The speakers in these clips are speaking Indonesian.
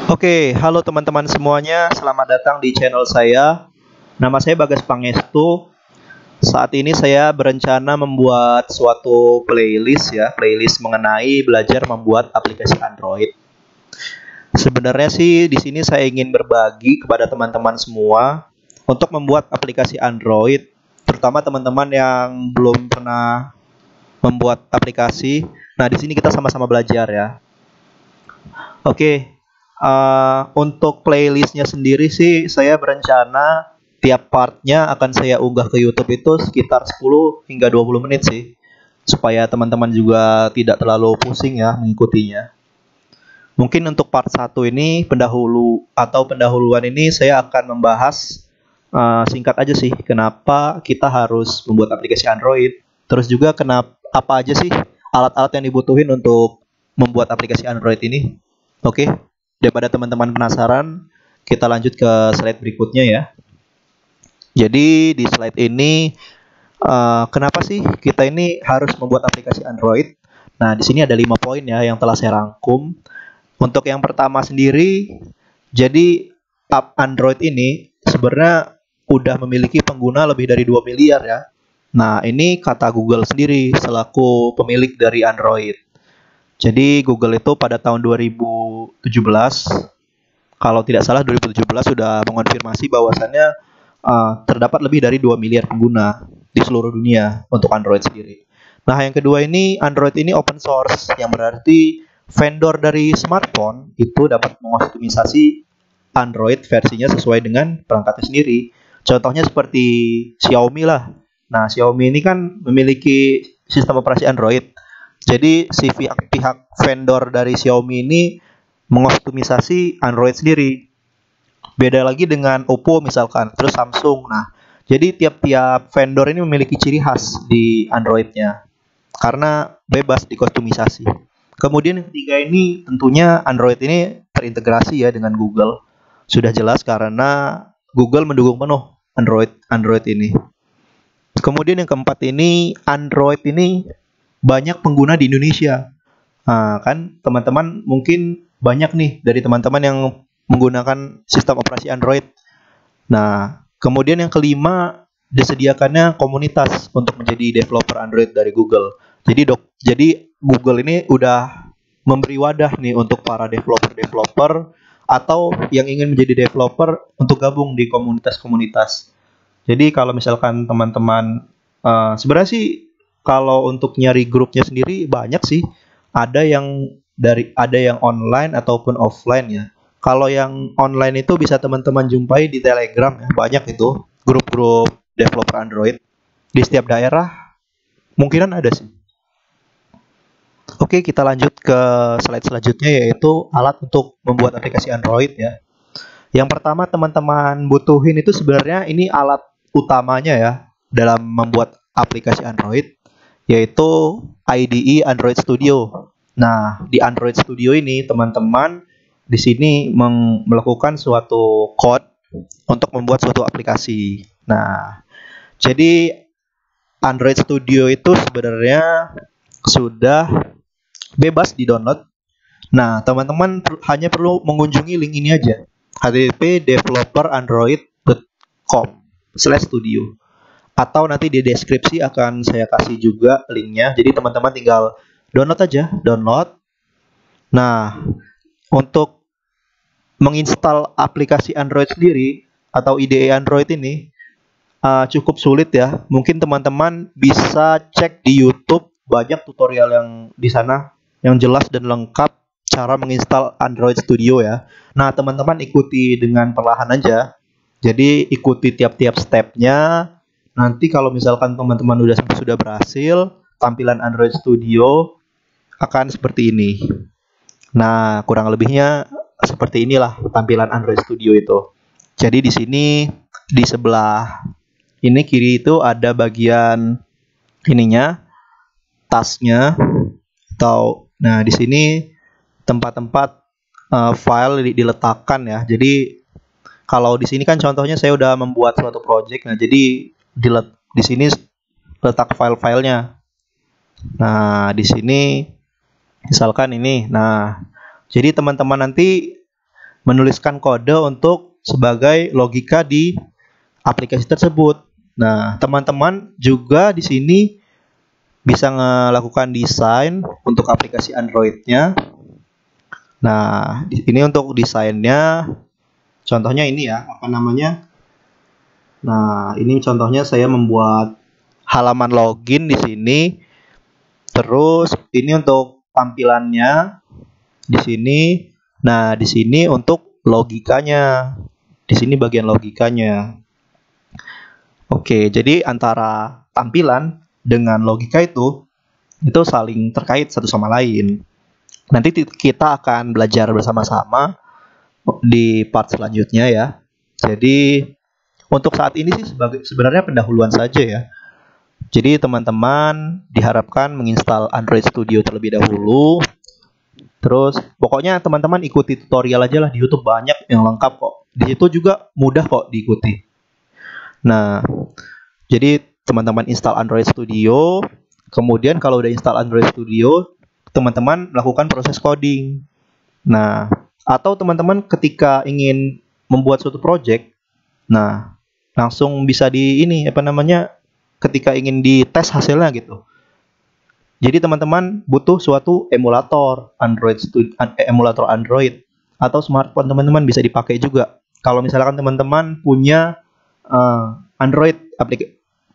Oke, halo teman-teman semuanya. Selamat datang di channel saya. Nama saya Bagas Pangestu. Saat ini saya berencana membuat suatu playlist mengenai belajar membuat aplikasi Android. Sebenarnya sih di sini saya ingin berbagi kepada teman-teman semua untuk membuat aplikasi Android, terutama teman-teman yang belum pernah membuat aplikasi. Nah, di sini kita sama-sama belajar ya. Oke. Untuk playlistnya sendiri sih saya berencana tiap partnya akan saya unggah ke YouTube itu sekitar 10 hingga 20 menit sih, supaya teman-teman juga tidak terlalu pusing ya mengikutinya. Mungkin untuk part 1 ini pendahuluan ini saya akan membahas singkat aja sih kenapa kita harus membuat aplikasi Android. Terus juga apa aja sih alat-alat yang dibutuhin untuk membuat aplikasi Android ini. Oke. Daripada teman-teman penasaran, kita lanjut ke slide berikutnya ya. Jadi di slide ini, kenapa sih kita ini harus membuat aplikasi Android? Nah, di sini ada 5 poin ya yang telah saya rangkum. Untuk yang pertama sendiri, jadi app Android ini sebenarnya udah memiliki pengguna lebih dari 2 miliar ya. Nah, ini kata Google sendiri selaku pemilik dari Android. Jadi Google itu pada tahun 2017, kalau tidak salah 2017 sudah mengonfirmasi bahwasannya terdapat lebih dari 2 miliar pengguna di seluruh dunia untuk Android sendiri. Nah, yang kedua ini Android ini open source, yang berarti vendor dari smartphone itu dapat mengoptimisasi Android versinya sesuai dengan perangkatnya sendiri. Contohnya seperti Xiaomi lah. Nah, Xiaomi ini kan memiliki sistem operasi Android. Jadi si pihak vendor dari Xiaomi ini mengoptimisasi Android sendiri. Beda lagi dengan Oppo misalkan, terus Samsung. Nah, jadi tiap-tiap vendor ini memiliki ciri khas di Androidnya karena bebas dikostumisasi. Kemudian yang ketiga ini tentunya Android ini terintegrasi ya dengan Google. Sudah jelas karena Google mendukung penuh Android ini. Kemudian yang keempat ini Android ini banyak pengguna di Indonesia. Nah, kan teman-teman mungkin banyak nih dari teman-teman yang menggunakan sistem operasi Android. Nah, kemudian yang kelima, disediakannya komunitas untuk menjadi developer Android dari Google. Jadi Google ini udah memberi wadah nih untuk para developer atau yang ingin menjadi developer untuk gabung di komunitas-komunitas. Jadi kalau misalkan teman-teman sebenarnya sih kalau untuk nyari grupnya sendiri banyak sih. Ada yang online ataupun offline ya. Kalau yang online itu bisa teman-teman jumpai di Telegram ya. Banyak itu grup-grup developer Android di setiap daerah. Mungkinan ada sih. Oke, kita lanjut ke slide selanjutnya yaitu alat untuk membuat aplikasi Android ya. Yang pertama teman-teman butuhin itu sebenarnya ini alat utamanya ya dalam membuat aplikasi Android, yaitu IDE Android Studio. Nah, di Android Studio ini teman-teman di sini melakukan suatu code untuk membuat suatu aplikasi. Nah, jadi Android Studio itu sebenarnya sudah bebas di-download. Nah, teman-teman hanya perlu mengunjungi link ini aja. http://developerandroid.com/studio. Atau nanti di deskripsi akan saya kasih juga linknya. Jadi teman-teman tinggal download aja, download. Nah, untuk menginstal aplikasi Android sendiri atau IDE Android ini cukup sulit ya. Mungkin teman-teman bisa cek di YouTube, banyak tutorial yang di sana yang jelas dan lengkap cara menginstal Android Studio ya. Nah, teman-teman ikuti dengan perlahan aja. Jadi ikuti tiap-tiap stepnya. Nanti kalau misalkan teman-teman sudah berhasil, tampilan Android Studio akan seperti ini. Nah, kurang lebihnya seperti inilah tampilan Android Studio itu. Jadi di sini di sebelah ini kiri itu ada bagian ininya, tasnya nah di sini tempat-tempat file diletakkan ya. Jadi kalau di sini kan contohnya saya udah membuat suatu project. Nah, jadi di sini letak file-filenya. Nah, di sini misalkan ini. Nah, jadi teman-teman nanti menuliskan kode untuk sebagai logika di aplikasi tersebut. Nah, teman-teman juga di sini bisa melakukan desain untuk aplikasi Android-nya. Nah, ini untuk desainnya, contohnya ini ya, apa namanya? Nah, ini contohnya saya membuat halaman login di sini. Terus ini untuk tampilannya di sini. Nah, di sini untuk logikanya. Di sini bagian logikanya. Oke, jadi antara tampilan dengan logika itu saling terkait satu sama lain. Nanti kita akan belajar bersama-sama di part selanjutnya ya. Jadi untuk saat ini sih sebenarnya pendahuluan saja ya. Jadi teman-teman diharapkan menginstal Android Studio terlebih dahulu. Terus pokoknya teman-teman ikuti tutorial aja lah di YouTube, banyak yang lengkap kok. Di situ juga mudah kok diikuti. Nah, jadi teman-teman install Android Studio. Kemudian kalau udah install Android Studio, teman-teman melakukan proses coding. Nah, atau teman-teman ketika ingin membuat suatu project, nah langsung bisa di ini apa namanya, ketika ingin dites hasilnya gitu. Jadi teman-teman butuh suatu emulator emulator Android atau smartphone teman-teman bisa dipakai juga. Kalau misalkan teman-teman punya Android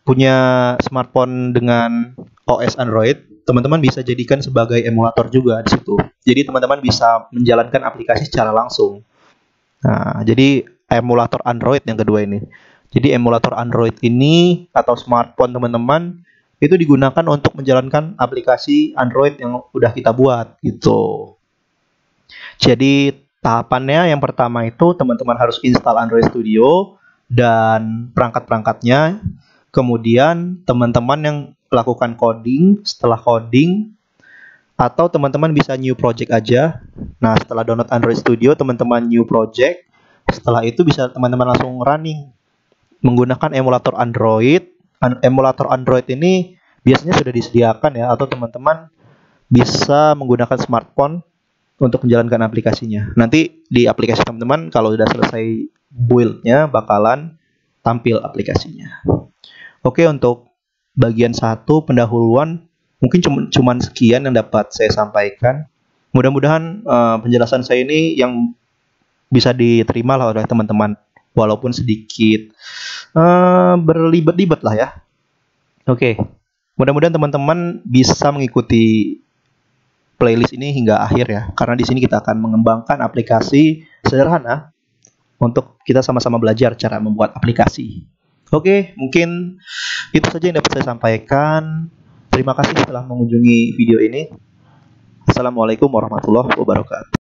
punya smartphone dengan OS Android, teman-teman bisa jadikan sebagai emulator juga di situ. Jadi teman-teman bisa menjalankan aplikasi secara langsung. Nah, jadi emulator Android yang kedua ini. Jadi emulator Android ini atau smartphone teman-teman itu digunakan untuk menjalankan aplikasi Android yang udah kita buat gitu. Jadi tahapannya yang pertama itu teman-teman harus install Android Studio dan perangkat-perangkatnya. Kemudian teman-teman yang lakukan coding, setelah coding atau teman-teman bisa new project aja. Nah, setelah download Android Studio, teman-teman new project. Setelah itu bisa teman-teman langsung running menggunakan emulator Android. Emulator Android ini biasanya sudah disediakan ya, atau teman-teman bisa menggunakan smartphone untuk menjalankan aplikasinya. Nanti di aplikasi teman-teman kalau sudah selesai build-nya bakalan tampil aplikasinya. Oke, untuk bagian 1 pendahuluan mungkin cuman sekian yang dapat saya sampaikan. Mudah-mudahan penjelasan saya ini yang bisa diterima lah oleh teman-teman, walaupun sedikit berlibat-libat lah ya. Oke, mudah-mudahan teman-teman bisa mengikuti playlist ini hingga akhir ya, karena di sini kita akan mengembangkan aplikasi sederhana untuk kita sama-sama belajar cara membuat aplikasi. Oke, mungkin itu saja yang dapat saya sampaikan. Terima kasih telah mengunjungi video ini. Assalamualaikum warahmatullahi wabarakatuh.